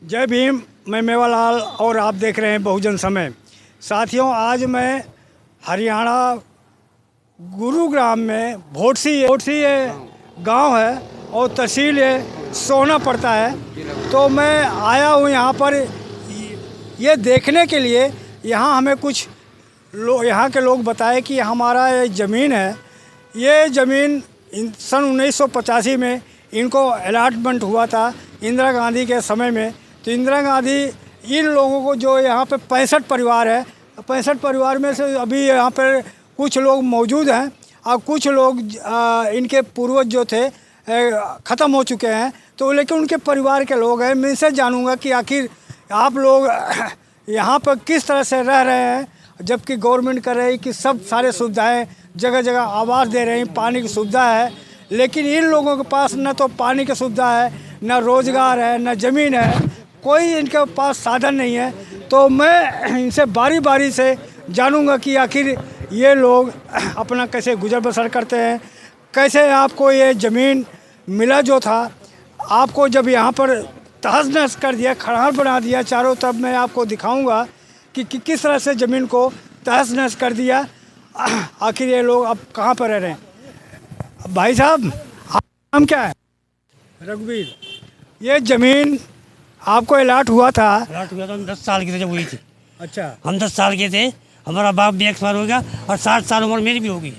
जय भीम। मैं मेवालाल और आप देख रहे हैं बहुजन समय। साथियों, आज मैं हरियाणा गुरुग्राम में भोटसी गांव है और तहसील सोना पड़ता है। तो मैं आया हूँ यहाँ पर ये देखने के लिए। यहाँ हमें कुछ यहाँ के लोग बताए कि हमारा ये ज़मीन है, ये ज़मीन सन 1985 में इनको अलॉटमेंट हुआ था इंदिरा गांधी के समय में। तो इंदिरा गांधी इन लोगों को, जो यहाँ पे 65 परिवार है, 65 परिवार में से अभी यहाँ पर कुछ लोग मौजूद हैं और कुछ लोग इनके पूर्वज जो थे ख़त्म हो चुके हैं। तो लेकिन उनके परिवार के लोग हैं। मैं इनसे जानूँगा कि आखिर आप लोग यहाँ पर किस तरह से रह रहे हैं, जबकि गवर्नमेंट कर रही है कि सब सारे सुविधाएं जगह जगह आवास दे रहे हैं, पानी की सुविधा है, लेकिन इन लोगों के पास न तो पानी की सुविधा है, न रोज़गार है, न ज़मीन है, कोई इनके पास साधन नहीं है। तो मैं इनसे बारी बारी से जानूंगा कि आखिर ये लोग अपना कैसे गुजर बसर करते हैं, कैसे आपको ये ज़मीन मिला जो था, आपको जब यहाँ पर तहस नहस कर दिया, खड़ार बना दिया चारों तरफ। मैं आपको दिखाऊंगा कि किस तरह से ज़मीन को तहस नहस कर दिया। आखिर ये लोग अब कहाँ पर रह रहे हैं। भाई साहब, आपका नाम क्या है? रघुवीर। ये ज़मीन आपको अलॉट हुआ था? अलॉट हुआ था, हम 10 साल के थे जब हुई थी। अच्छा। हम 10 साल के थे, हमारा बाप भी एक्सपायर हो गया और 60 साल उम्र मेरी भी होगी।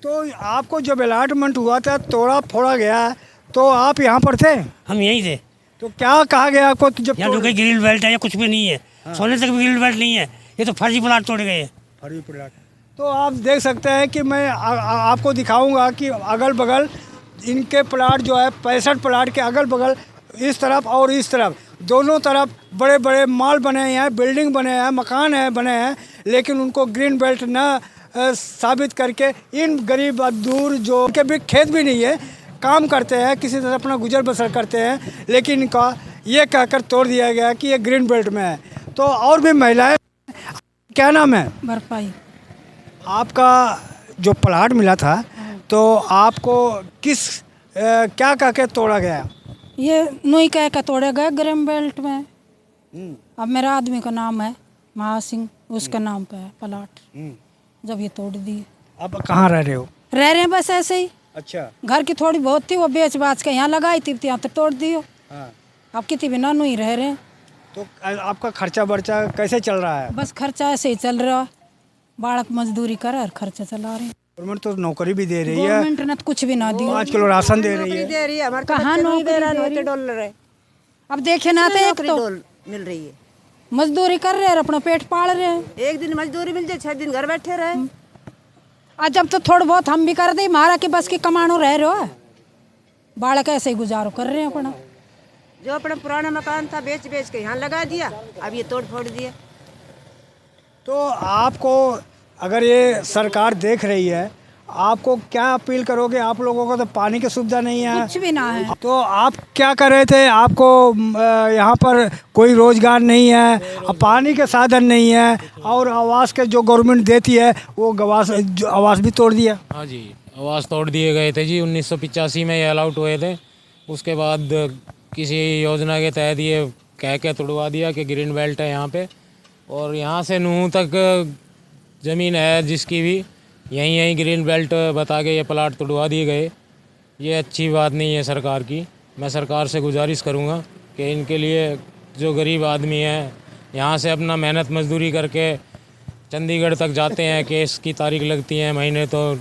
तो आपको जब अलॉटमेंट हुआ था, तोड़ा फोड़ा गया, तो आप यहाँ पर थे? हम यहीं थे। तो क्या कहा गया आपको जब यहाँ तो कोई ग्रिल बेल्ट है या कुछ भी नहीं है। हाँ। सोने तक भी ग्रिल बेल्ट नहीं है, ये तो फर्जी प्लाट तोड़े गए हैं। फर्जी प्लाट। तो आप देख सकते हैं कि मैं आपको दिखाऊंगा कि अगल बगल इनके प्लाट जो है 65 प्लाट के अगल बगल, इस तरफ और इस तरफ, दोनों तरफ बड़े बड़े मॉल बने हैं, बिल्डिंग बने हैं, मकान है बने हैं, लेकिन उनको ग्रीन बेल्ट न साबित करके इन गरीब मजदूर जो के भी खेत भी नहीं है, काम करते हैं, किसी तरह अपना गुजर बसर करते हैं, लेकिन इनका ये कहकर तोड़ दिया गया कि ये ग्रीन बेल्ट में है। तो और भी महिलाएं, क्या नाम है? बर्फाई। आपका जो प्लाट मिला था, तो आपको किस क्या कह के तोड़ा गया? ये नोई कह के तोड़े गए ग्रीन बेल्ट में। अब मेरा आदमी का नाम है महासिंह, उसका नाम पे है प्लाट। जब ये तोड़ दिए। अब कहाँ रह रहे हो? रह रहे हैं बस ऐसे ही। अच्छा। घर की थोड़ी बहुत थी, वो बेच बाच के यहाँ लगाई थी, यहाँ तो तोड़ दियो। हाँ। अब कितनी बिना नोई रह रहे हैं। तो आपका खर्चा बर्चा कैसे चल रहा है? बस खर्चा ऐसे ही चल रहा है, बालक मजदूरी कर और खर्चा चला रहे हैं। गवर्नमेंट तो नौकरी भी दे रही है, गवर्नमेंट ने तो कुछ भी ना दिया। 5 किलो राशन दे रही है। कहाँ नौकरी दे रहा डॉलर है। अब देखे ना थे, एक तो मिल रही है, मजदूरी कर रहे हैं, अपना पेट पाल रहे हैं। एक दिन मजदूरी मिल जाए, 6 दिन घर बैठे रहे। आज जब तो थोड़ा बहुत हम भी कर दे, मारा के बस के कमानो रह रहे हो, बालक ऐसे ही गुजारो कर रहे हैं अपना। जो अपना पुराना मकान था बेच बेच के यहाँ लगा दिया, अब ये तोड़ फोड़ दिया। तो आपको, अगर ये सरकार देख रही है, आपको क्या अपील करोगे? आप लोगों को तो पानी की सुविधा नहीं है, कुछ भी ना है। तो आप क्या कर रहे थे? आपको यहाँ पर कोई रोजगार नहीं है, पानी के साधन नहीं है, और आवास के जो गवर्नमेंट देती है वो आवास भी तोड़ दिया। हाँ जी, आवास तोड़ दिए गए थे जी। 1985 में ये अलाउट हुए थे। उसके बाद किसी योजना के तहत ये कह के तोड़वा दिया कि ग्रीन बेल्ट है यहाँ पे, और यहाँ से नूह तक ज़मीन है जिसकी भी, यहीं ग्रीन बेल्ट बता के ये प्लाट तोड़वा दिए गए। ये अच्छी बात नहीं है सरकार की। मैं सरकार से गुजारिश करूँगा कि इनके लिए, जो गरीब आदमी हैं यहाँ से अपना मेहनत मजदूरी करके चंडीगढ़ तक जाते हैं, केस की तारीख लगती है महीने, तो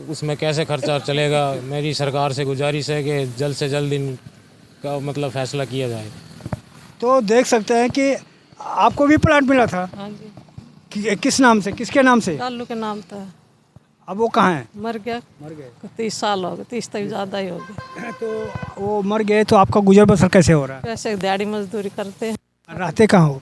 उसमें कैसे खर्चा चलेगा। मेरी सरकार से गुजारिश है कि जल्द से जल्द इनका मतलब फैसला किया जाए। तो देख सकते हैं कि आपको भी प्लाट मिला था? हाँ जी। किस नाम से, किसके नाम से? लालू के नाम था। अब वो कहाँ है? मर गया। 30 साल हो गए, 30 तक ज़्यादा ही हो गए। तो वो मर गए, तो आपका गुजर बसर कैसे हो रहा है? वैसे दिहाड़ी मजदूरी करते हैं। रहते कहाँ हो?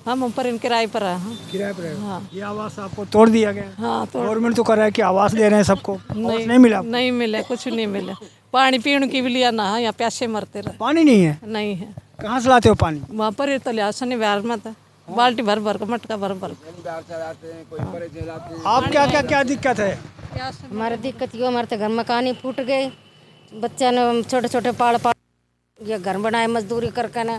हम ऊपर इन किराए पर हैं। हाँ। किराए पर हो? हाँ। ये आवास आपको तोड़ दिया गया? हाँ, तो गवर्नमेंट तो कर रहा है कि आवास दे रहे हैं सबको, आवास नहीं मिला? नहीं मिले, कुछ नहीं मिले। पानी पीने की भी लिया ना, यहाँ प्यासे मरते रहे। पानी नहीं है? नहीं है। कहाँ से लाते हो पानी? वहाँ पर तो लिया सनी बिहार में था, बाल्टी भर भर का, मटका भर भर। आप क्या दिक्कत है? हमारी दिक्कत ये, हमारे तो घर मकान ही फूट गए, बच्चा ने छोटे छोटे पाल ये घर बनाए मजदूरी करके ना,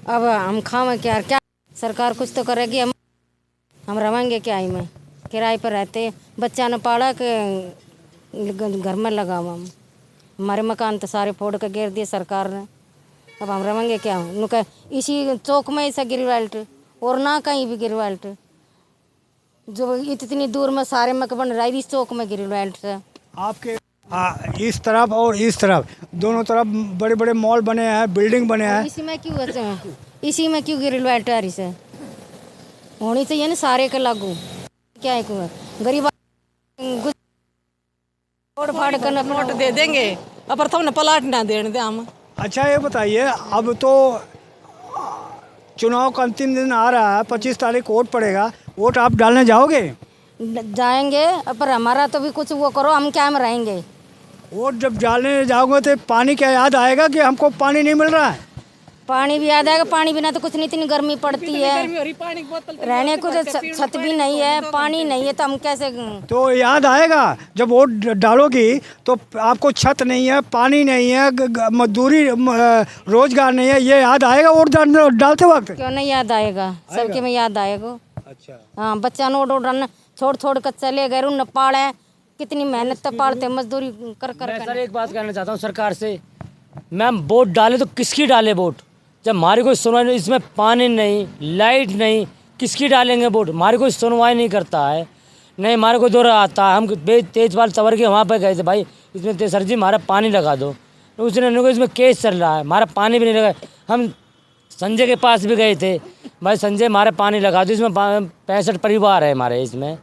अब हम खावे क्या क्या? सरकार कुछ तो करेगी। हम रहेंगे क्या ही में? किराए पर रहते, बच्चा ने पाला के घर में लगावा हम। हमारे मकान तो सारे फोड़ के गिर दिए सरकार ने। अब हम रहेंगे क्या? नुका इसी चौक में ऐसा गिरवाल्ट और ना कहीं भी गिरवाल्ट, जो इतनी दूर में सारे मकान रहा इस चौक में गिरवाल्ट से। आपके इस तरफ और इस तरफ दोनों तरफ बड़े बड़े मॉल बने हैं, बिल्डिंग बने हैं। इसी में क्यों गिरवाल्ट आ रही से? होनी चाहिए ना सारे के लागू। क्या है गरीब फोड़ फाड़ कर प्लॉट दे देंगे, अब तो हमने प्लाट ना देने दे हम। अच्छा ये बताइए, अब तो चुनाव का अंतिम दिन आ रहा है, 25 तारीख वोट पड़ेगा, वोट आप डालने जाओगे? जाएंगे, पर हमारा तो भी कुछ वो करो, हम क्या में रहेंगे? वोट जब डालने जाओगे तो पानी क्या याद आएगा कि हमको पानी नहीं मिल रहा है? पानी भी याद आएगा, पानी बिना तो कुछ नहीं, इतनी गर्मी पड़ती है, रहने को तो छत भी नहीं है, पानी नहीं है, तो हम कैसे? तो याद आएगा जब वोट डालोगी तो आपको छत नहीं है, पानी नहीं है, मजदूरी रोजगार नहीं है, ये याद आएगा वोट डालते वक्त? क्यों नहीं याद आएगा? सबके में याद आएगा। अच्छा हाँ, बच्चा नोट उड़ाना छोड़ छोड़ कर चले गए, उन पाले कितनी मेहनत तो पालते, मजदूरी कर कर। मैं सर एक बात कहना चाहता हूँ सरकार से, मैम वोट डाले तो किसकी डाले वोट? जब हमारी कोई सुनवाई नहीं, इसमें पानी नहीं, लाइट नहीं, किसकी डालेंगे वोट? हमारी कोई सुनवाई नहीं करता है, नहीं हमारे को दौरा आता है। हम तेजपाल तवर के वहाँ पर गए थे, भाई इसमें सर जी हमारा पानी लगा दो, तो उसने इसमें केस चल रहा है, हमारा पानी भी नहीं लगा। हम संजय के पास भी गए थे, भाई संजय हमारे पानी लगा दो, इसमें 65 परिवार है हमारे, इसमें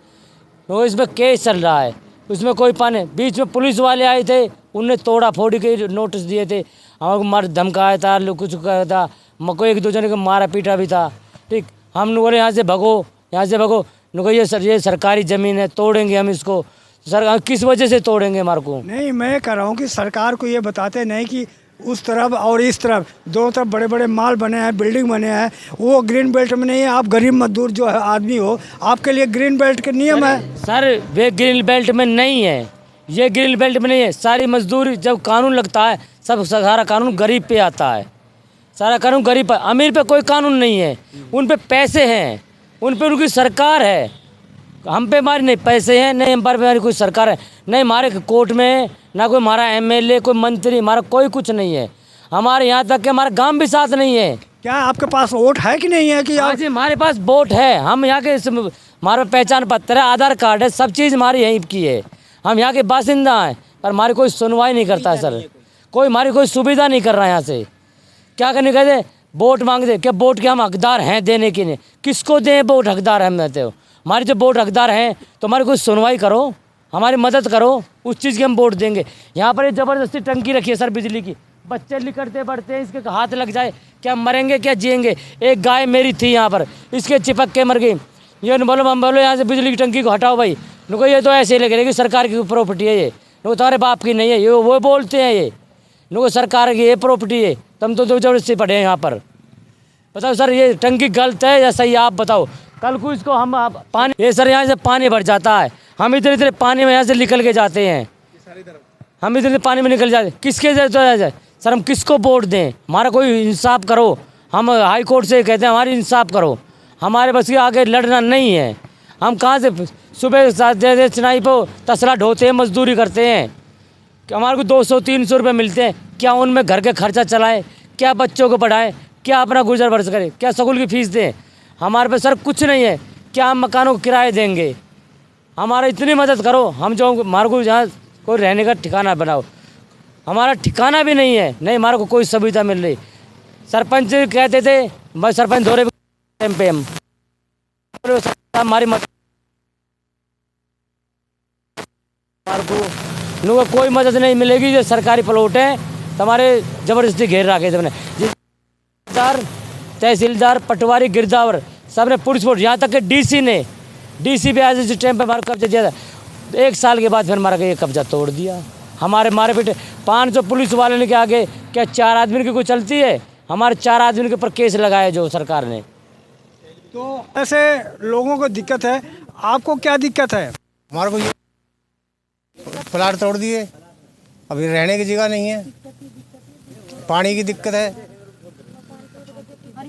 तो इसमें केस चल रहा है, उसमें कोई पानी। बीच में पुलिस वाले आए थे, उनने तोड़ा फोड़ी के नोटिस दिए थे, हमारे मार धमकाया था, लोग कुछ कहा था, मको एक दो जने को मारा पीटा भी था। ठीक, हम बोले यहाँ से भगो, यहाँ से भगो। नुको ये सरकारी ज़मीन है, तोड़ेंगे हम इसको। सर किस वजह से तोड़ेंगे हमारे को? नहीं, मैं कह रहा हूँ कि सरकार को ये बताते नहीं कि उस तरफ और इस तरफ दोनों तरफ बड़े बड़े माल बने हैं, बिल्डिंग बने हैं, वो ग्रीन बेल्ट में नहीं है। आप गरीब मजदूर जो है आदमी हो, आपके लिए ग्रीन बेल्ट के नियम है। सर वे ग्रीन बेल्ट में नहीं है, ये ग्रीन बेल्ट में नहीं है। सारी मजदूरी जब कानून लगता है, सब सारा कानून गरीब पे आता है, सारा कानून गरीब पर। अमीर पे कोई कानून नहीं है, उन पे पैसे हैं, उन पे उनकी सरकार है। हम पे हमारे नहीं पैसे हैं, नहीं हम पर हमारी कोई सरकार है, नहीं हमारे कोर्ट में ना कोई हमारा एमएलए, कोई मंत्री, हमारा कोई कुछ नहीं है। हमारे यहाँ तक कि हमारा गांव भी साथ नहीं है। क्या आपके पास वोट है कि नहीं है? कि हाँ जी, हमारे पास वोट है, हम यहाँ के, हमारा पहचान पत्र है, आधार कार्ड है, सब चीज़ हमारी यहीं की है, हम यहाँ के बासिंदा हैं, पर हमारी कोई सुनवाई नहीं करता है सर, कोई हमारी कोई सुविधा नहीं कर रहा है। यहाँ से क्या करने कहते, वोट मांगते, क्या वोट के हम हकदार हैं देने के लिए? किसको दें वोट? हकदार हम देते हो, हमारे जो वोट हकदार हैं, तो हमारी कोई सुनवाई करो, हमारी मदद करो, उस चीज़ की हम वोट देंगे। यहाँ पर ये ज़बरदस्ती टंकी रखी है सर बिजली की, बच्चे निकलते बढ़ते हैं, इसके हाथ लग जाए, क्या मरेंगे क्या जिएंगे? एक गाय मेरी थी यहाँ पर, इसके चिपक के मर गई। ये बोलो, हम बोलो यहाँ से बिजली की टंकी को हटाओ भाई, नुको ये तो ऐसे लग रही है कि सरकार की प्रॉपर्टी है, ये नुको तुम्हारे बाप की नहीं है, ये वो बोलते हैं, ये नुको सरकार की ये प्रॉपर्टी है, तुम तो ज़बरदस्ती पड़े हैं यहाँ पर। बताओ सर, ये टंकी गलत है या सही, आप बताओ। कल को इसको हम पानी, ये सर यहाँ से पानी भर जाता है, हम इधर इधर पानी में यहाँ से निकल के जाते हैं, हम इधर इधर पानी में निकल जाते, किसके जाए सर? हम किसको वोट दें? हमारा कोई इंसाफ करो, हम हाई कोर्ट से कहते हैं हमारी इंसाफ करो, हमारे बस के आगे लड़ना नहीं है। हम कहाँ से सुबह जैसे चिनाई पर तसला ढोते हैं, मजदूरी करते हैं, हमारे को 200-300 रुपये मिलते हैं, क्या उनमें घर के खर्चा चलाएं, क्या बच्चों को पढ़ाएं, क्या अपना गुजर बसर करें, क्या स्कूल की फीस दें? हमारे पे सर कुछ नहीं है, क्या हम मकानों को किराए देंगे? हमारा इतनी मदद करो, हम जो हमारे को यहाँ कोई रहने का ठिकाना बनाओ, हमारा ठिकाना भी नहीं है, नहीं हमारे को कोई सुविधा मिल रही। सरपंच कहते थे, मैं सरपंच दौरे टाइम पे हम हमारी मदद, को कोई मदद नहीं मिलेगी। जो सरकारी प्लॉट है हमारे ज़बरदस्ती घेर रखे थे, तहसीलदार, पटवारी, गिरदावर सब ने पुलिस फोर्स, यहाँ तक कि डीसी पे आज इस टाइम पे हमारा कब्जा दिया था, 1 साल के बाद फिर हमारा ये कब्जा तोड़ दिया। हमारे मारे पीटे 500 पुलिस वाले ने के आगे क्या 4 आदमी की कोई चलती है? हमारे 4 आदमी के ऊपर केस लगाया जो सरकार ने। तो ऐसे लोगों को दिक्कत है, आपको क्या दिक्कत है? हमारे को ये प्लाट तोड़ दिए, अभी रहने की जगह नहीं है, पानी की दिक्कत है।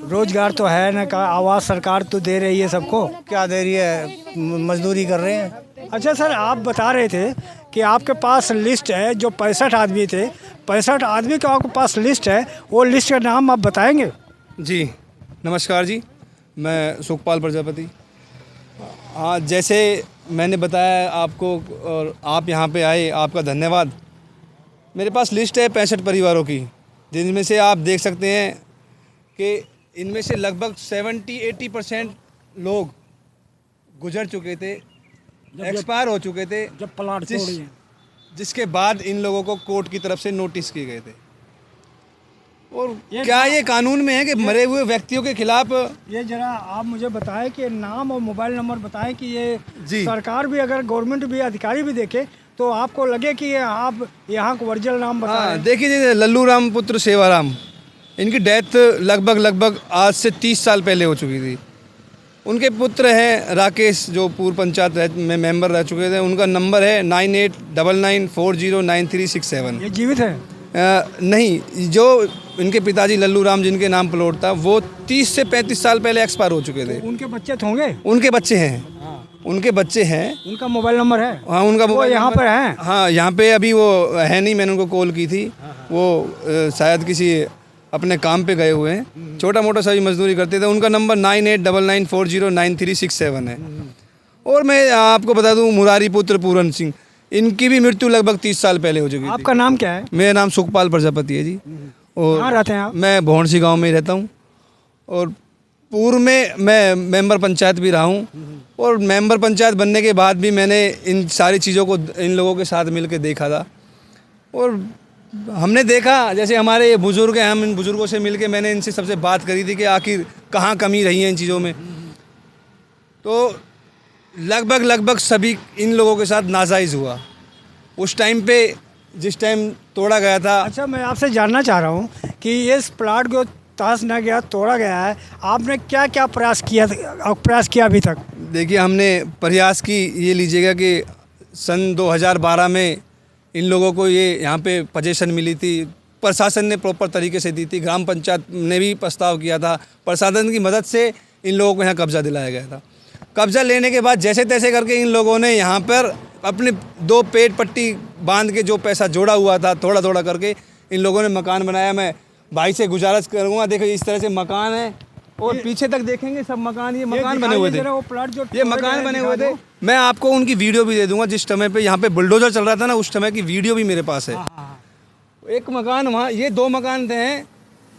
रोजगार तो है ना, का आवाज़ सरकार तो दे रही है सबको। क्या दे रही है, मजदूरी कर रहे हैं। अच्छा सर, आप बता रहे थे कि आपके पास लिस्ट है, जो 65 आदमी थे, 65 आदमी का आपके पास लिस्ट है, वो लिस्ट का नाम आप बताएंगे? जी नमस्कार जी, मैं सुखपाल प्रजापति। हाँ, जैसे मैंने बताया आपको और आप यहाँ पे आए, आपका धन्यवाद। मेरे पास लिस्ट है 65 परिवारों की, जिनमें से आप देख सकते हैं कि इनमें से लगभग 70-80% लोग गुजर चुके थे, एक्सपायर हो चुके थे, जब प्लाट तोड़ी है। जिसके बाद इन लोगों को कोर्ट की तरफ से नोटिस किए गए थे। और क्या ये कानून में है कि मरे हुए व्यक्तियों के खिलाफ? ये जरा आप मुझे बताएं कि नाम और मोबाइल नंबर बताएं कि ये जी। सरकार भी, अगर गवर्नमेंट भी, अधिकारी भी देखे तो आपको लगे कि ये आप यहाँ को ओरिजिनल नाम बता रहे हैं। देखिए, लल्लू राम पुत्र सेवाराम, इनकी डेथ लगभग आज से 30 साल पहले हो चुकी थी। उनके पुत्र हैं राकेश, जो पूर्व पंचायत में मेंबर रह चुके थे। उनका नंबर है 9899409367। ये जीवित है? नहीं, जो इनके पिताजी लल्लू राम जिनके नाम प्लॉट था, वो 30 से 35 साल पहले एक्सपायर हो चुके थे। उनके बच्चे होंगे? उनके बच्चे हैं। उनके बच्चे हैं। उनका मोबाइल नंबर है? हाँ, उनका मोबाइल यहाँ पर है? हाँ, यहाँ पे अभी वो है नहीं, मैंने उनको कॉल की थी। वो शायद किसी अपने काम पे गए हुए हैं, छोटा मोटा सा मजदूरी करते थे। उनका नंबर 9899409367 है। और मैं आपको बता दूं, मुरारी पुत्र पूरन सिंह, इनकी भी मृत्यु लगभग 30 साल पहले हो चुकी थी। आपका नाम क्या है? मेरा नाम सुखपाल प्रजापति है जी। और कहाँ रहते हैं आप? मैं भौंडसी गांव में ही रहता हूँ। और पूर्व में मैं मेंबर पंचायत भी रहा हूँ। और मेंबर पंचायत बनने के बाद भी मैंने इन सारी चीज़ों को इन लोगों के साथ मिल के देखा था। और हमने देखा, जैसे हमारे ये बुज़ुर्ग हैं, हम इन बुज़ुर्गों से मिल के मैंने इनसे सबसे बात करी थी कि आखिर कहाँ कमी रही है इन चीज़ों में। तो लगभग सभी इन लोगों के साथ नाजायज़ हुआ उस टाइम पे, जिस टाइम तोड़ा गया था। अच्छा, मैं आपसे जानना चाह रहा हूँ कि इस प्लाट को तहस न गया, तोड़ा गया है, आपने क्या क्या प्रयास किया अभी तक? देखिए, हमने प्रयास की, ये लीजिएगा कि सन 2012 में इन लोगों को ये यहाँ पे पोजीशन मिली थी। प्रशासन ने प्रॉपर तरीके से दी थी, ग्राम पंचायत ने भी प्रस्ताव किया था, प्रशासन की मदद से इन लोगों को यहाँ कब्ज़ा दिलाया गया था। कब्ज़ा लेने के बाद जैसे तैसे करके इन लोगों ने यहाँ पर अपने 2 पेट पट्टी बांध के जो पैसा जोड़ा हुआ था, थोड़ा थोड़ा करके इन लोगों ने मकान बनाया। मैं भाई से गुजारिश करूँगा, देखो इस तरह से मकान है, और पीछे तक देखेंगे सब मकान, ये मकान बने हुए थे, ये मकान बने हुए थे। मैं आपको उनकी वीडियो भी दे दूंगा, जिस समय पे यहाँ पे बुलडोजर चल रहा था ना, उस समय की वीडियो भी मेरे पास है। एक मकान वहाँ, ये 2 मकान थे,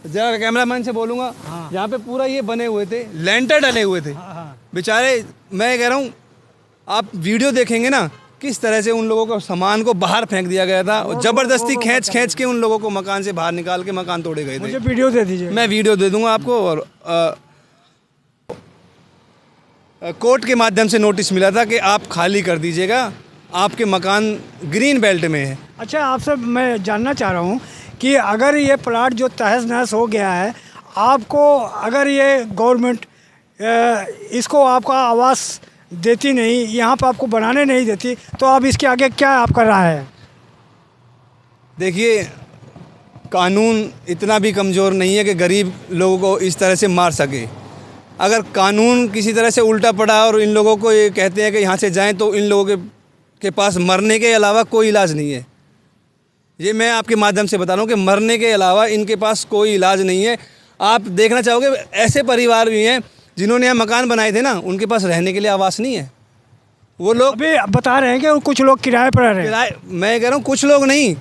जरा कैमरामैन से बोलूँगा, यहाँ पे पूरा ये बने हुए थे, लेंटर डले हुए थे बेचारे। मैं कह रहा हूँ, आप वीडियो देखेंगे ना, किस तरह से उन लोगों को सामान को बाहर फेंक दिया गया था, और ज़बरदस्ती खींच के उन लोगों को मकान से बाहर निकाल के मकान तोड़े गए थे। मुझे वीडियो दे दीजिए। मैं वीडियो दे दूंगा आपको। और कोर्ट के माध्यम से नोटिस मिला था कि आप खाली कर दीजिएगा, आपके मकान ग्रीन बेल्ट में है। अच्छा, आपसे मैं जानना चाह रहा हूँ कि अगर ये प्लाट जो तहस नहस हो गया है, आपको अगर ये गवर्नमेंट इसको आपका आवास देती नहीं, यहाँ पर आपको बनाने नहीं देती, तो अब इसके आगे क्या आप कर रहा है? देखिए, कानून इतना भी कमज़ोर नहीं है कि गरीब लोगों को इस तरह से मार सके। अगर कानून किसी तरह से उल्टा पड़ा और इन लोगों को ये कहते हैं कि यहाँ से जाएं, तो इन लोगों के पास मरने के अलावा कोई इलाज नहीं है। ये मैं आपके माध्यम से बता रहा हूँ कि मरने के अलावा इनके पास कोई इलाज नहीं है। आप देखना चाहोगे, ऐसे परिवार भी हैं जिन्होंने यहाँ मकान बनाए थे ना, उनके पास रहने के लिए आवास नहीं है। वो लोग अभी बता रहे हैं कि कुछ लोग किराए पर रह रहे हैं। मैं कह रहा हूँ कुछ लोग नहीं,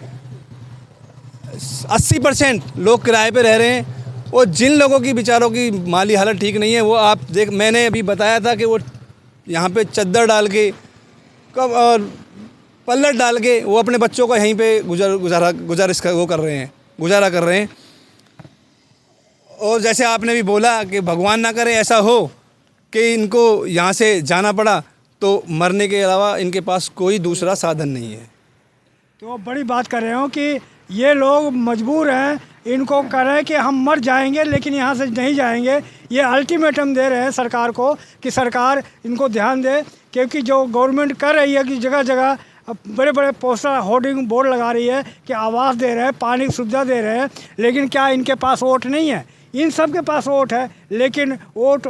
80% लोग किराए पे रह रहे हैं। और जिन लोगों की बेचारों की माली हालत ठीक नहीं है, वो आप मैंने अभी बताया था कि वो यहाँ पे चद्दर डाल के और पल्लट डाल के वो अपने बच्चों को यहीं पे गुजारा कर रहे हैं। और जैसे आपने भी बोला कि भगवान ना करे ऐसा हो कि इनको यहाँ से जाना पड़ा, तो मरने के अलावा इनके पास कोई दूसरा साधन नहीं है। तो बड़ी बात कर रहे हो कि ये लोग मजबूर हैं, इनको कह रहे हैं कि हम मर जाएंगे लेकिन यहाँ से नहीं जाएंगे। ये अल्टीमेटम दे रहे हैं सरकार को कि सरकार इनको ध्यान दे, क्योंकि जो गवर्नमेंट कर रही है कि जगह जगह अब बड़े बड़े पोस्टर होर्डिंग बोर्ड लगा रही है कि आवास दे रहे हैं, पानी की सुविधा दे रहे हैं, लेकिन क्या इनके पास वोट नहीं है? इन सब के पास वोट है, लेकिन वोट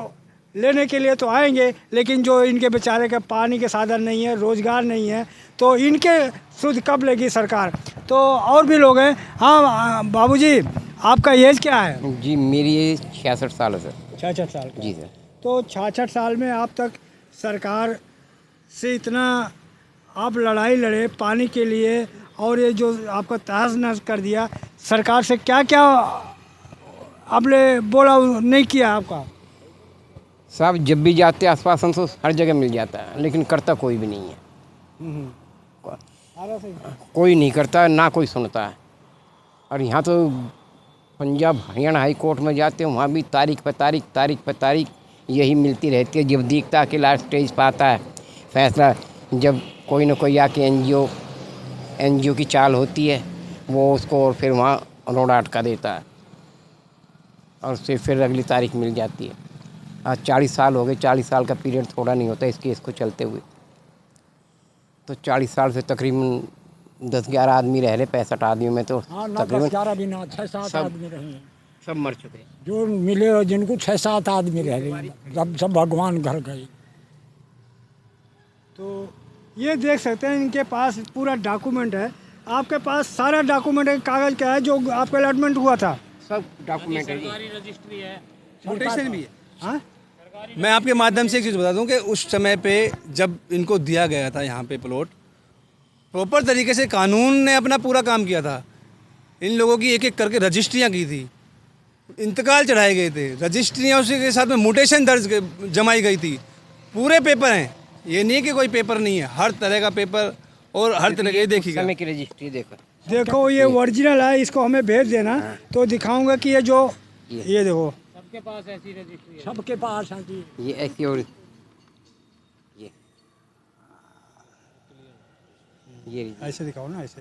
लेने के लिए तो आएंगे, लेकिन जो इनके बेचारे के पानी के साधन नहीं है, रोज़गार नहीं है, तो इनके सुध कब लेगी सरकार? तो और भी लोग हैं। हाँ बाबूजी, आपका एज क्या है? जी मेरी एज 66 साल है सर। 66 साल का। जी सर। तो 66 साल में आप तक सरकार से इतना आप लड़ाई लड़े पानी के लिए, और ये जो आपका तहस नहस कर दिया, सरकार से क्या क्या आपने बोला नहीं किया आपका? साहब जब भी जाते आश्वासन तो हर जगह मिल जाता है, लेकिन करता कोई भी नहीं है। कोई नहीं करता, ना कोई सुनता है। और यहाँ तो पंजाब हरियाणा हाई कोर्ट में जाते हैं, वहाँ भी तारीख पे तारीख यही मिलती रहती है। जब दिखता कि लास्ट स्टेज पर आता है फैसला, जब कोई ना कोई आके एनजीओ की चाल होती है, वो उसको और फिर वहाँ रोड अटका देता है और उससे फिर अगली तारीख मिल जाती है। आज 40 साल हो गए। 40 साल का पीरियड थोड़ा नहीं होता इस केस को चलते हुए। तो 40 साल से तकरीबन 10-11 आदमी रह रहे, 65 आदमियों में तो तकरीबन 11 भी ना 6-7 आदमी रहे, सब मर चुके। जो मिले और जिनको 6-7 आदमी रह रहे, सब भगवान घर गए। तो ये देख सकते हैं इनके पास पूरा डॉक्यूमेंट है। आपके पास सारा डॉक्यूमेंट है, कागज़ का है जो आपका अलॉटमेंट हुआ था, सब डॉक्यूमेंट है, रजिस्ट्री है, म्यूटेशन भी है। हाँ, मैं आपके माध्यम से एक चीज़ बता दूं कि उस समय पे जब इनको दिया गया था यहाँ पे प्लॉट, प्रॉपर तरीके से कानून ने अपना पूरा काम किया था। इन लोगों की एक एक करके रजिस्ट्रियाँ की थी, इंतकाल चढ़ाए गए थे, रजिस्ट्रियाँ उसी के साथ में म्यूटेशन जमाई गई थी, पूरे पेपर हैं। ये नहीं कि कोई पेपर नहीं है, हर तरह का पेपर और हर तरह के। देखिएगा समय की रजिस्ट्री देखो ये ओरिजिनल है, इसको हमें भेज देना तो दिखाऊंगा कि ये जो ये देखो सबके पास ऐसी रजिस्ट्री है, सबके पास है जी। ये ऐसी और ये ऐसे दिखाओ ना, ऐसे।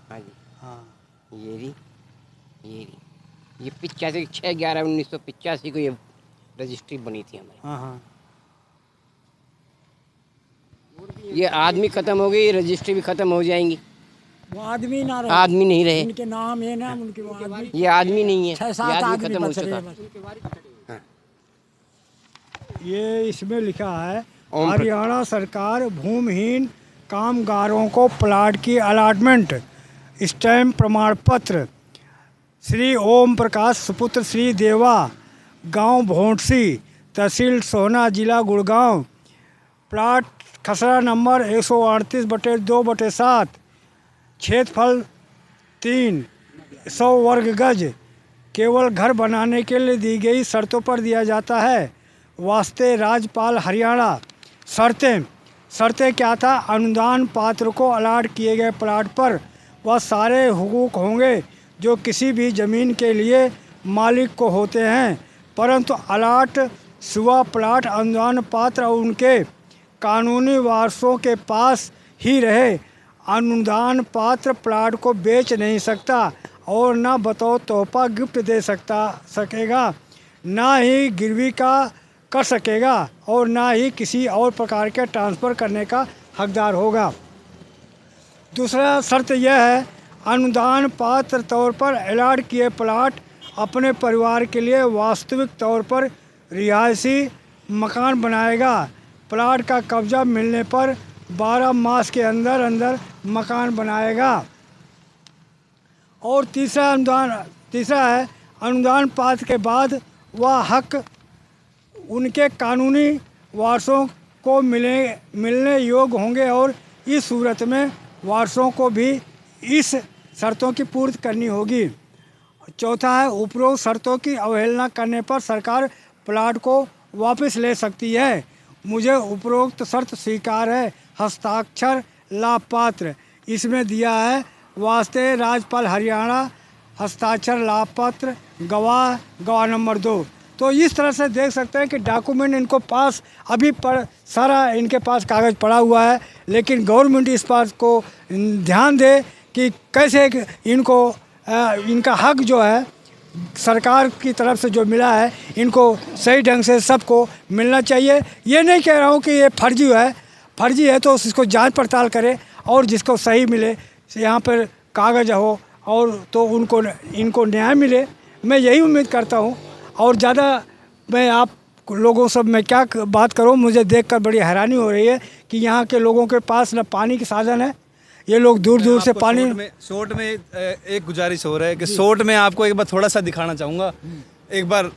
हाँ जी, हाँ ये 85 6/11/1985 को ये रजिस्ट्री बनी थी हमारी। हाँ हाँ। ये आदमी खत्म हो गई, रजिस्ट्री भी खत्म हो जाएंगी। वो आदमी ना रहे, आदमी नहीं रहे, इनके नाम ये नाम उनके वो आदमी, ये आदमी नहीं है, 6-7 आदमी खत्म हो बच रहे चुका। हैं। ये इसमें लिखा है हरियाणा सरकार भूमिहीन कामगारों को प्लाट की अलॉटमेंट, स्टैम्प प्रमाण पत्र, श्री ओम प्रकाश सुपुत्र श्री देवा, गांव भोंटसी, तहसील सोहना, जिला गुड़गांव, प्लाट खसरा नंबर 138/2/7, क्षेत्रफल 300 वर्ग गज, केवल घर बनाने के लिए दी गई शर्तों पर दिया जाता है। वास्ते राज्यपाल हरियाणा। शर्तें क्या था? अनुदान पात्र को अलाट किए गए प्लाट पर वह सारे हुकूक होंगे जो किसी भी ज़मीन के लिए मालिक को होते हैं, परंतु अलाट शुआ प्लाट अनुदान पात्र और उनके कानूनी वारसों के पास ही रहे। अनुदान पात्र प्लाट को बेच नहीं सकता और ना बतौर तोहफा गिफ्ट दे सकेगा, ना ही गिरवी का कर सकेगा और ना ही किसी और प्रकार के ट्रांसफ़र करने का हकदार होगा। दूसरा शर्त यह है, अनुदान पात्र तौर पर अलाट किए प्लाट अपने परिवार के लिए वास्तविक तौर पर रिहायशी मकान बनाएगा। प्लाट का कब्जा मिलने पर 12 मास के अंदर अंदर मकान बनाएगा। और तीसरा है अनुदान पात्र के बाद वह हक उनके कानूनी वारसों को मिलने योग्य होंगे और इस सूरत में वारसों को भी इस शर्तों की पूर्ति करनी होगी। चौथा है उपरोक्त शर्तों की अवहेलना करने पर सरकार प्लाट को वापस ले सकती है। मुझे उपरोक्त शर्त स्वीकार है। हस्ताक्षर लाभ पात्र, इसमें दिया है वास्ते राज्यपाल हरियाणा, हस्ताक्षर लाभ पत्र, गवाह नंबर 2। तो इस तरह से देख सकते हैं कि डॉक्यूमेंट इनको पास अभी सारा इनके पास कागज़ पड़ा हुआ है, लेकिन गवर्नमेंट इस बात को ध्यान दे कि कैसे इनको इनका हक जो है सरकार की तरफ से जो मिला है इनको सही ढंग से सबको मिलना चाहिए। ये नहीं कह रहा हूँ कि ये फर्जी है तो इसको जांच पड़ताल करे और जिसको सही मिले, यहाँ पर कागज़ हो और तो इनको न्याय मिले, मैं यही उम्मीद करता हूँ। और ज़्यादा मैं आप लोगों सब मैं क्या बात करूँ, मुझे देखकर बड़ी हैरानी हो रही है कि यहाँ के लोगों के पास न पानी के साधन है, ये लोग दूर दूर से पानी। शॉर्ट में एक गुजारिश हो रहा है कि शॉर्ट में आपको एक बार थोड़ा सा दिखाना चाहूँगा, एक बार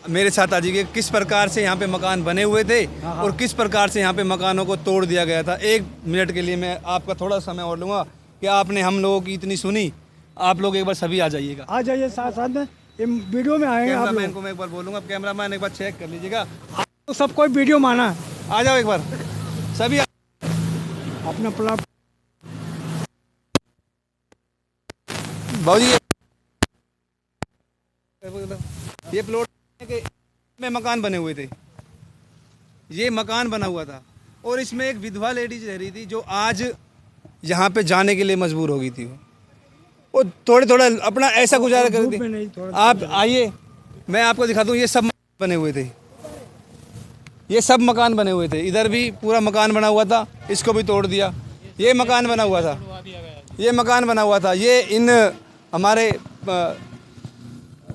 मेरे साथ आ जाइए, किस प्रकार से यहाँ पे मकान बने हुए थे और किस प्रकार से यहाँ पे मकानों को तोड़ दिया गया था। 1 मिनट के लिए मैं आपका थोड़ा समय और लूँगा कि आपने हम लोगों की इतनी सुनी, आप लोग एक बार सभी आ जाइएगा। आ जाइए साथ साथ में, ये वीडियो में आएंगे। कैमरामैन को मैं एक बार बोलूँगा, कैमरामैन एक बार चेक कर लीजिएगा, तो सब कोई वीडियो माना है, आ जाओ एक बार सभी अपना प्लॉट। भाजी ये प्लॉट में मकान बने हुए थे, ये मकान बना हुआ था और इसमें एक विधवा लेडीज रह रही थी जो आज यहाँ पे जाने के लिए मजबूर हो गई थी। वो थोड़ा अपना ऐसा गुजारा कर रही थी। आप आइए, मैं आपको दिखा दूँ, ये सब बने हुए थे, ये सब मकान बने हुए थे। इधर भी पूरा मकान बना हुआ था, इसको भी तोड़ दिया। ये मकान बना हुआ था, ये मकान बना हुआ था। ये इन हमारे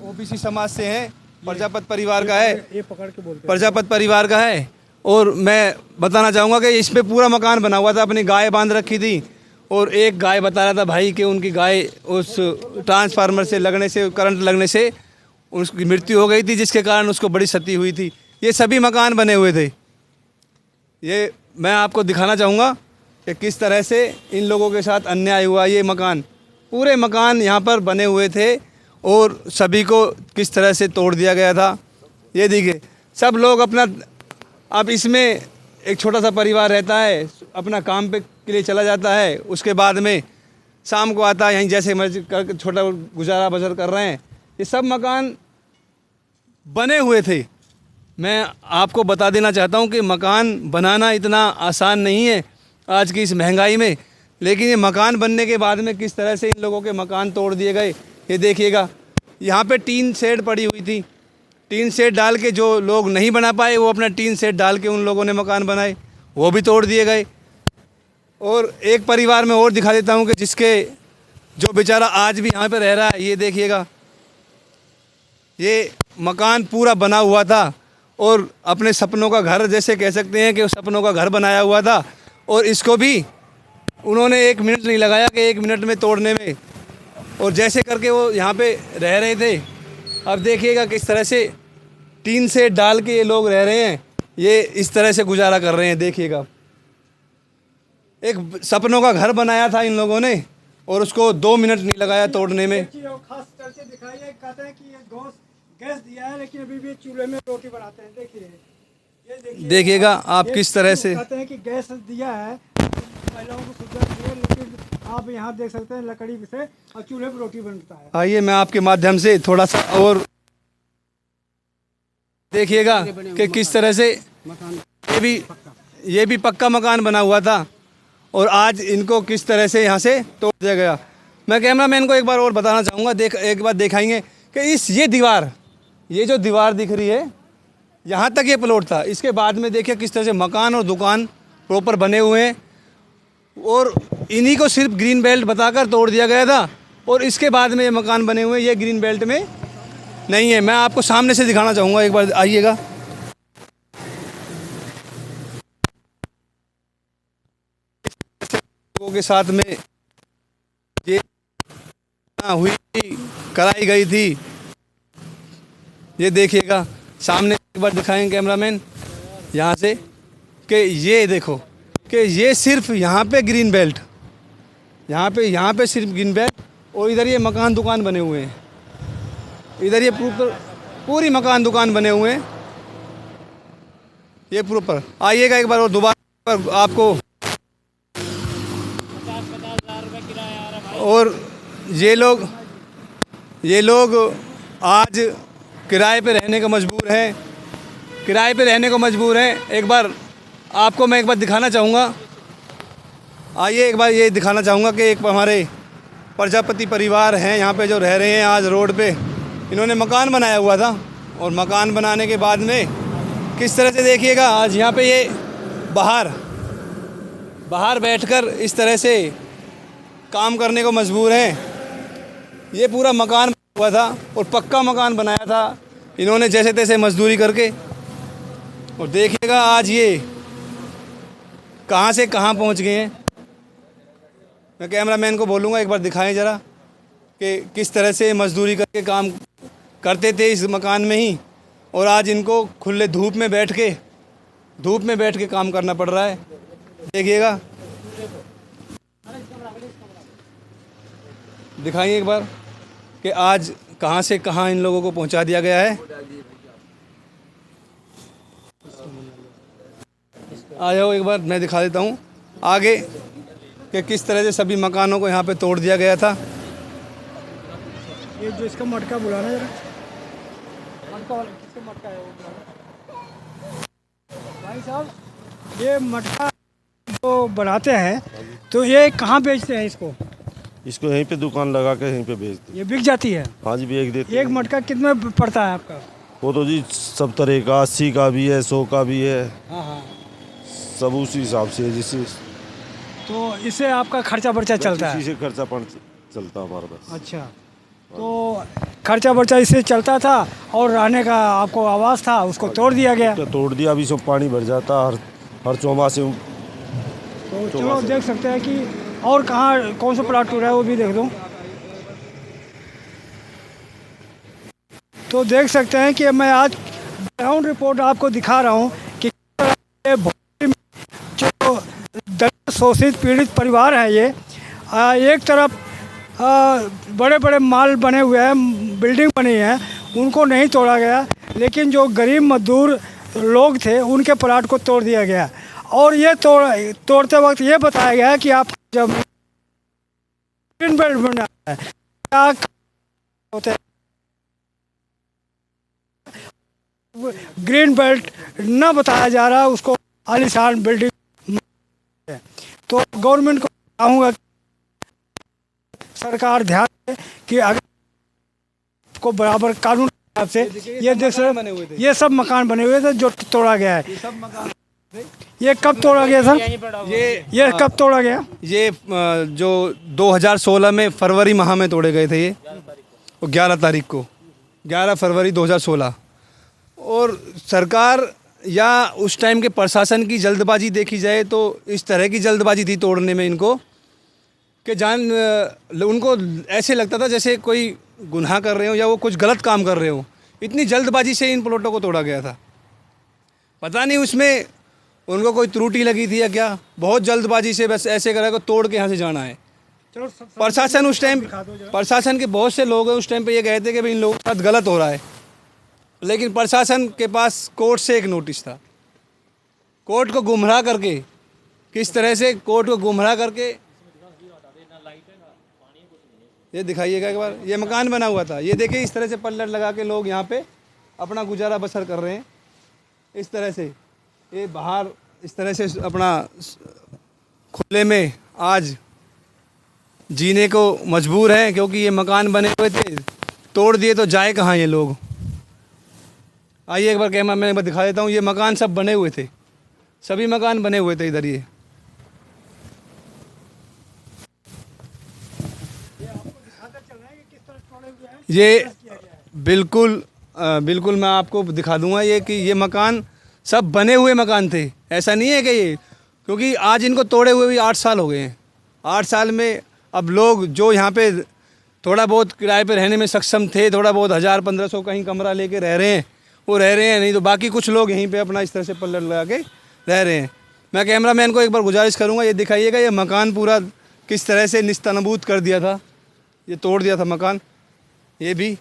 ओबीसी समाज से हैं, प्रजापत परिवार का है, ये पकड़ के बोलते प्रजापत परिवार का है। और मैं बताना चाहूँगा कि इस पे पूरा मकान बना हुआ था, अपनी गाय बांध रखी थी और एक गाय बता रहा था भाई कि उनकी गाय उस ट्रांसफार्मर से लगने से, करंट लगने से उसकी मृत्यु हो गई थी, जिसके कारण उसको बड़ी क्षति हुई थी। ये सभी मकान बने हुए थे। ये मैं आपको दिखाना चाहूँगा कि किस तरह से इन लोगों के साथ अन्याय हुआ। ये मकान, पूरे मकान यहाँ पर बने हुए थे और सभी को किस तरह से तोड़ दिया गया था। ये देखिए, सब लोग अपना, अब इसमें एक छोटा सा परिवार रहता है, अपना काम पे के लिए चला जाता है, उसके बाद में शाम को आता है, यहीं जैसे मर्जी कर छोटा गुजारा बसर कर रहे हैं। ये सब मकान बने हुए थे। मैं आपको बता देना चाहता हूँ कि मकान बनाना इतना आसान नहीं है आज की इस महंगाई में, लेकिन ये मकान बनने के बाद में किस तरह से इन लोगों के मकान तोड़ दिए गए, ये देखिएगा। यहाँ पे टीन शेड पड़ी हुई थी, टीन शेड डाल के जो लोग नहीं बना पाए वो अपना टीन शेड डाल के उन लोगों ने मकान बनाए, वो भी तोड़ दिए गए। और एक परिवार में और दिखा देता हूँ कि जिसके जो बेचारा आज भी यहाँ पे रह रहा है। ये देखिएगा, ये मकान पूरा बना हुआ था और अपने सपनों का घर, जैसे कह सकते हैं कि सपनों का घर बनाया हुआ था, और इसको भी उन्होंने 1 मिनट नहीं लगाया कि 1 मिनट में तोड़ने में, और जैसे करके वो यहाँ पे रह रहे थे। अब देखिएगा किस तरह से टीन से डाल के ये लोग रह रहे हैं, ये इस तरह से गुजारा कर रहे हैं। देखिएगा, एक सपनों का घर बनाया था इन लोगों ने और उसको 2 मिनट नहीं लगाया तोड़ने में। खास करके दिखाइए, कहते हैं कि ये गैस दिया है लेकिन अभी भी चूल्हे में रोटी बनाते हैं। देखिए, देखिएगा आप किस तरह से कहते हैं कि गैस दिया है, महिलाओं को सुविधा दी है, लेकिन आप यहाँ देख सकते हैं लकड़ी से और चूल्हे पर रोटी बनता है। आइए मैं आपके माध्यम से थोड़ा सा और देखिएगा कि किस तरह से ये भी पक्का मकान बना हुआ था और आज इनको किस तरह से यहाँ से तोड़ दिया गया। मैं कैमरामैन को एक बार और बताना चाहूँगा, एक बार दिखाएंगे कि ये जो दीवार दिख रही है, यहाँ तक ये प्लॉट था। इसके बाद में देखिए किस तरह से मकान और दुकान प्रॉपर बने हुए हैं और इन्हीं को सिर्फ ग्रीन बेल्ट बताकर तोड़ दिया गया था और इसके बाद में ये मकान बने हुए हैं। ये ग्रीन बेल्ट में नहीं है। मैं आपको सामने से दिखाना चाहूँगा, एक बार आइएगा। लोगों के साथ में ये हुई कराई गई थी। ये देखिएगा, सामने एक बार दिखाएंगे कैमरामैन यहाँ से कि ये देखो कि ये सिर्फ यहाँ पे ग्रीन बेल्ट, यहाँ पे सिर्फ ग्रीन बेल्ट और इधर ये मकान दुकान बने हुए हैं। इधर ये पूरी मकान दुकान बने हुए हैं। ये प्रॉपर आइएगा एक बार और दोबारा आपको। और ये लोग आज किराए पे रहने को मजबूर हैं, किराए पे रहने को मजबूर हैं। एक बार आपको मैं एक बार दिखाना चाहूँगा, आइए एक बार ये दिखाना चाहूँगा कि एक हमारे प्रजापति परिवार हैं यहाँ पे जो रह रहे हैं आज रोड पे। इन्होंने मकान बनाया हुआ था और मकान बनाने के बाद में किस तरह से देखिएगा आज यहाँ पे ये बाहर बाहर बैठकर इस तरह से काम करने को मजबूर हैं। ये पूरा मकान हुआ था और पक्का मकान बनाया था इन्होंने जैसे तैसे मजदूरी करके। और देखिएगा आज ये कहाँ से कहाँ पहुँच गए हैं। मैं कैमरामैन को बोलूँगा एक बार दिखाएं ज़रा कि किस तरह से मजदूरी करके काम करते थे इस मकान में ही, और आज इनको खुले धूप में बैठ के काम करना पड़ रहा है। देखिएगा, दिखाइए एक बार कि आज कहाँ से कहाँ इन लोगों को पहुँचा दिया गया है। आ जाओ एक बार मैं दिखा देता हूँ आगे कि किस तरह से सभी मकानों को यहाँ पे तोड़ दिया गया था। ये जो इसका मटका बुलाना जरा, मटका वाला किसका मटका है वो भाई साहब, ये मटका जो बनाते हैं तो ये कहाँ बेचते हैं इसको? इसको यहीं पे दुकान लगा के यहीं पे बेचते। ये बिक जाती है? हाँ जी, बेच देते। एक मटका कितने पड़ता है आपका? वो तो जी सब तरह का, 80 का भी है, 100 का भी है। हाँ हाँ, सब उसी हिसाब से है जिससे। तो इससे आपका खर्चा बर्चा चलता है? इसी से खर्चा चलता हमारा बस। अच्छा, तो खर्चा बर्चा इससे चलता था और रहने का आपको आवाज़ था, उसको तोड़ दिया गया। तोड़ दिया, अभी सब पानी भर जाता हर चौमासे। तो चलो देख सकते हैं कि और कहाँ कौन सा प्लाट टूटा है वो भी देख दो। तो देख सकते हैं कि मैं आज ग्राउंड रिपोर्ट आपको दिखा रहा हूँ कि जो दलित शोषित पीड़ित परिवार है ये एक तरफ बड़े बड़े माल बने हुए हैं, बिल्डिंग बनी है, उनको नहीं तोड़ा गया, लेकिन जो गरीब मजदूर लोग थे उनके प्लाट को तोड़ दिया गया। और ये तोड़ते वक्त ये बताया गया कि आप जब ग्रीन बेल्ट बना है क्या होते हैं, ग्रीन बेल्ट न बताया जा रहा, उसको आलीशान बिल्डिंग। तो गवर्नमेंट को चाहूँगा सरकार ध्यान दे कि अगर को बराबर कानून से ये देख ये सब मकान बने हुए थे जो तोड़ा गया है। ये कब तोड़ा गया सर? ये कब तोड़ा गया? ये जो 2016 में फरवरी माह में तोड़े गए थे ये, 11 तारीख को, 11 फरवरी 2016। और सरकार या उस टाइम के प्रशासन की जल्दबाजी देखी जाए तो इस तरह की जल्दबाजी थी तोड़ने में इनको कि उनको ऐसे लगता था जैसे कोई गुनाह कर रहे हो या वो कुछ गलत काम कर रहे हो। इतनी जल्दबाजी से इन प्लॉटों को तोड़ा गया था। पता नहीं उसमें उनको कोई त्रुटि लगी थी या क्या, बहुत जल्दबाजी से बस ऐसे करा को तोड़ के यहाँ से जाना है। प्रशासन उस टाइम, प्रशासन के बहुत से लोग हैं उस टाइम पे ये कहते कि भाई इन लोगों के साथ गलत हो रहा है, लेकिन प्रशासन के पास कोर्ट से एक नोटिस था। कोर्ट को गुमराह करके, किस तरह से कोर्ट को गुमराह करके, ये दिखाइएगा एक बार, ये मकान बना हुआ था, ये देखिए इस तरह से पल्लट लगा के लोग यहाँ पे अपना गुजारा बसर कर रहे हैं। इस तरह से ये बाहर इस तरह से अपना खुले में आज जीने को मजबूर हैं, क्योंकि ये मकान बने हुए थे, तोड़ दिए तो जाए कहाँ ये लोग। आइए एक बार कैमरा मैं एक बार दिखा देता हूँ। ये मकान सब बने हुए थे, सभी मकान बने हुए थे इधर। ये बिल्कुल बिल्कुल मैं आपको दिखा दूंगा ये कि ये मकान सब बने हुए मकान थे। ऐसा नहीं है कि ये, क्योंकि आज इनको तोड़े हुए भी 8 साल हो गए हैं। 8 साल में अब लोग जो यहाँ पे थोड़ा बहुत किराए पे रहने में सक्षम थे, थोड़ा बहुत 1000-1500 कहीं कमरा लेके रह रहे हैं, वो रह रहे हैं, नहीं तो बाकी कुछ लोग यहीं पे अपना इस तरह से पल्लट लगा के रह रहे हैं। मैं कैमरामैन को एक बार गुजारिश करूँगा, ये दिखाइएगा ये मकान पूरा किस तरह से निस्तनबूत कर दिया था, ये तोड़ दिया था मकान। ये भी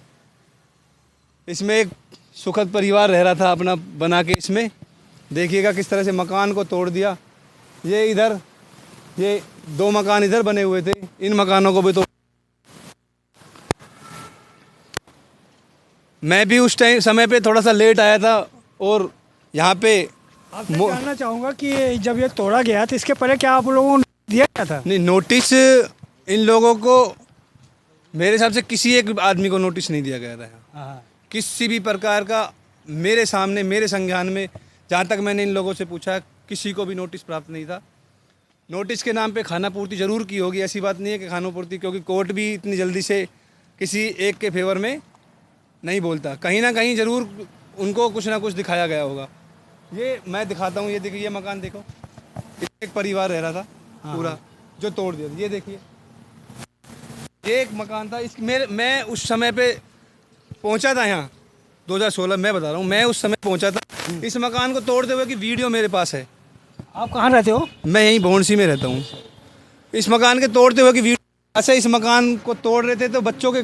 इसमें एक सुखद परिवार रह रहा था अपना बना के, इसमें देखिएगा किस तरह से मकान को तोड़ दिया। ये इधर ये 2 मकान इधर बने हुए थे, इन मकानों को भी तोड़। मैं भी उस टाइम समय पे थोड़ा सा लेट आया था और यहाँ पे आपसे जानना चाहूँगा कि जब ये तोड़ा गया तो इसके पहले क्या आप लोगों ने दिया गया था? नहीं, नोटिस इन लोगों को मेरे हिसाब से किसी एक आदमी को नोटिस नहीं दिया गया था, किसी भी प्रकार का। मेरे सामने, मेरे संज्ञान में, जहाँ तक मैंने इन लोगों से पूछा, किसी को भी नोटिस प्राप्त नहीं था। नोटिस के नाम पे खाना पूर्ति जरूर की होगी, ऐसी बात नहीं है कि खाना पूर्ति, क्योंकि कोर्ट भी इतनी जल्दी से किसी एक के फेवर में नहीं बोलता, कहीं ना कहीं ज़रूर उनको कुछ ना कुछ दिखाया गया होगा। ये मैं दिखाता हूँ, ये देखिए, ये मकान देखो, एक परिवार रह रहा था पूरा, जो तोड़ दिया। ये देखिए, ये एक मकान था, मैं उस समय पे पहुंचा था यहाँ 2016, मैं बता रहा हूँ, मैं उस समय पहुंचा था। इस मकान को तोड़ते हुए की वीडियो मेरे पास है। आप कहाँ रहते हो? मैं यहीं भोंडसी में रहता हूँ। इस मकान के तोड़ते हुए की वीडियो, ऐसे इस मकान को तोड़ रहे थे तो बच्चों के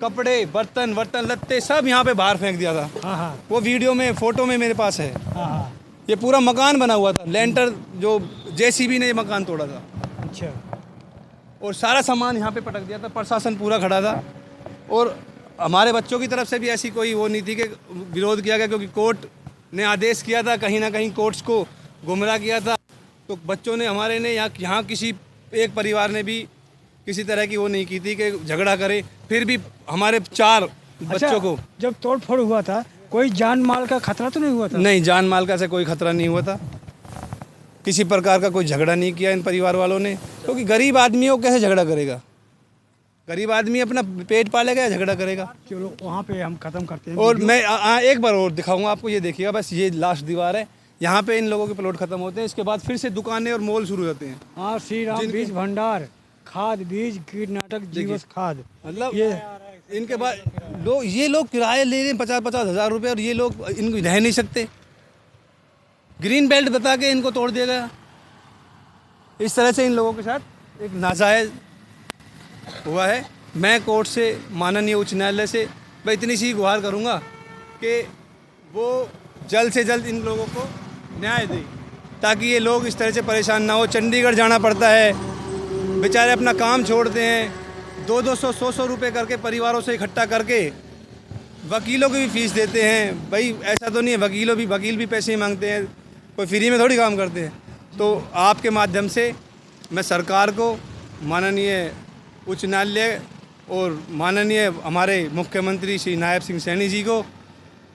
कपड़े, बर्तन लत्ते सब यहाँ पे बाहर फेंक दिया था। हाँ। वो वीडियो में, फोटो में मेरे पास है। हाँ। ये पूरा मकान बना हुआ था, लेंटर जो जेसीबी ने ये मकान तोड़ा था। अच्छा। और सारा सामान यहाँ पे पटक दिया था, प्रशासन पूरा खड़ा था। और हमारे बच्चों की तरफ से भी ऐसी कोई वो नहीं थी कि विरोध किया गया, क्योंकि कोर्ट ने आदेश किया था, कहीं ना कहीं कोर्ट्स को गुमराह किया था। तो बच्चों ने, हमारे ने यहाँ किसी एक परिवार ने भी किसी तरह की वो नहीं की थी कि झगड़ा करे। फिर भी हमारे 4 बच्चों को, जब तोड़ फोड़ हुआ था, कोई जान माल का खतरा तो नहीं हुआ था? नहीं, जान माल का से कोई खतरा नहीं हुआ था। किसी प्रकार का कोई झगड़ा नहीं किया इन परिवार वालों ने, क्योंकि गरीब आदमी वो कैसे झगड़ा करेगा? गरीब आदमी अपना पेट पालेगा या झगड़ा करेगा? चलो वहाँ पे हम खत्म करते हैं। और मैं एक बार और दिखाऊंगा आपको, ये देखिएगा, बस ये लास्ट दीवार है, यहाँ पे इन लोगों के प्लॉट खत्म होते हैं। इसके बाद फिर से दुकानें और मॉल शुरू होते हैं। हाँ, श्री राम बीज भंडार, खाद बीज कीटनाशक जीवस खाद, मतलब ये इनके बाद ये लोग किराए ले रहे हैं 50-50 हज़ार रुपये, और ये लोग इनको रह नहीं सकते। ग्रीन बेल्ट बता के इनको तोड़ दिया गया। इस तरह से इन लोगों के साथ एक नाजायज़ हुआ है। मैं कोर्ट से, माननीय उच्च न्यायालय से मैं इतनी सी गुहार करूंगा कि वो जल्द से जल्द इन लोगों को न्याय दे, ताकि ये लोग इस तरह से परेशान ना हो। चंडीगढ़ जाना पड़ता है, बेचारे अपना काम छोड़ते हैं, 200-200, 100-100 रुपये करके परिवारों से इकट्ठा करके वकीलों की भी फीस देते हैं। भाई ऐसा तो नहीं है, वकील भी पैसे ही मांगते हैं, कोई फ्री में थोड़ी काम करते हैं। तो आपके माध्यम से मैं सरकार को, माननीय उच्च न्यायालय और माननीय हमारे मुख्यमंत्री श्री नायब सिंह सैनी जी को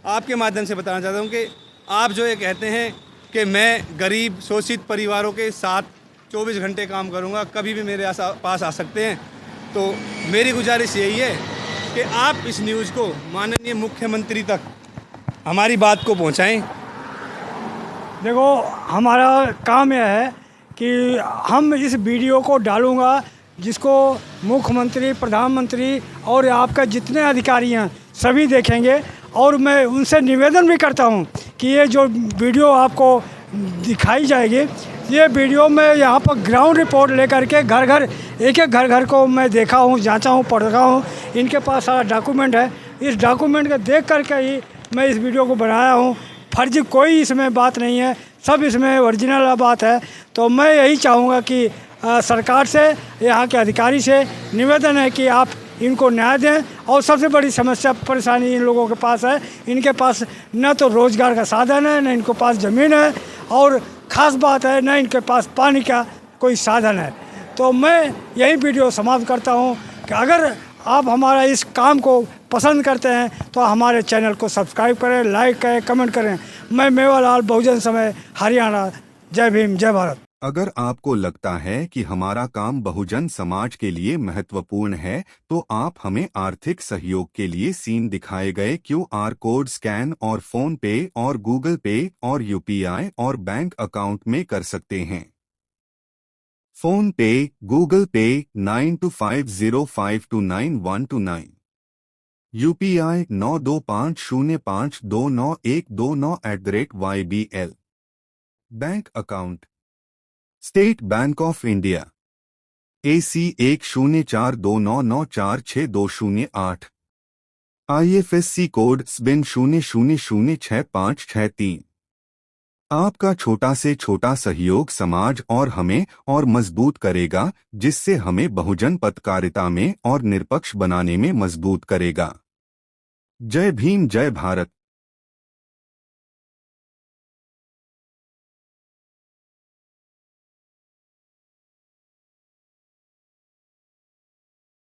आपके माध्यम से बताना चाहता हूँ कि आप जो ये कहते हैं कि मैं गरीब शोषित परिवारों के साथ 24 घंटे काम करूँगा, कभी भी मेरे पास आ सकते हैं। तो मेरी गुजारिश यही है कि आप इस न्यूज़ को माननीय मुख्यमंत्री तक हमारी बात को पहुँचाएँ। देखो, हमारा काम यह है कि हम इस वीडियो को डालूँगा, जिसको मुख्यमंत्री, प्रधानमंत्री और आपका जितने अधिकारी हैं सभी देखेंगे। और मैं उनसे निवेदन भी करता हूं कि ये जो वीडियो आपको दिखाई जाएगी, ये वीडियो में यहाँ पर ग्राउंड रिपोर्ट लेकर के घर एक घर को मैं देखा हूँ, जांचा हूँ, पढ़ रहा हूँ। इनके पास सारा डॉक्यूमेंट है। इस डॉक्यूमेंट को देख करके ही मैं इस वीडियो को बनाया हूँ। फर्जी कोई इसमें बात नहीं है, सब इसमें ओरिजिनल बात है। तो मैं यही चाहूँगा कि सरकार से, यहाँ के अधिकारी से निवेदन है कि आप इनको न्याय दें। और सबसे बड़ी समस्या, परेशानी इन लोगों के पास है, इनके पास न तो रोज़गार का साधन है, न इनके पास ज़मीन है, और ख़ास बात है न इनके पास पानी का कोई साधन है। तो मैं यही वीडियो समाप्त करता हूँ कि अगर आप हमारा इस काम को पसंद करते हैं तो हमारे चैनल को सब्सक्राइब करें, लाइक करें, कमेंट करें। मैं मेवालाल, बहुजन समय, हरियाणा। जय भीम, जय भारत। अगर आपको लगता है कि हमारा काम बहुजन समाज के लिए महत्वपूर्ण है, तो आप हमें आर्थिक सहयोग के लिए सीन दिखाए गए QR कोड स्कैन और फ़ोन पे और गूगल पे और UPI और बैंक अकाउंट में कर सकते हैं। फ़ोन पे, गूगल पे 9250529129, UPI 9250529129@YBL। Bank account state bank of India AC 1042994628, IFSC code SBIN 00066563। आपका छोटा से छोटा सहयोग समाज और हमें और मजबूत करेगा, जिससे हमें बहुजन पत्रकारिता में और निष्पक्ष बनाने में मजबूत करेगा। जय भीम, जय भारत।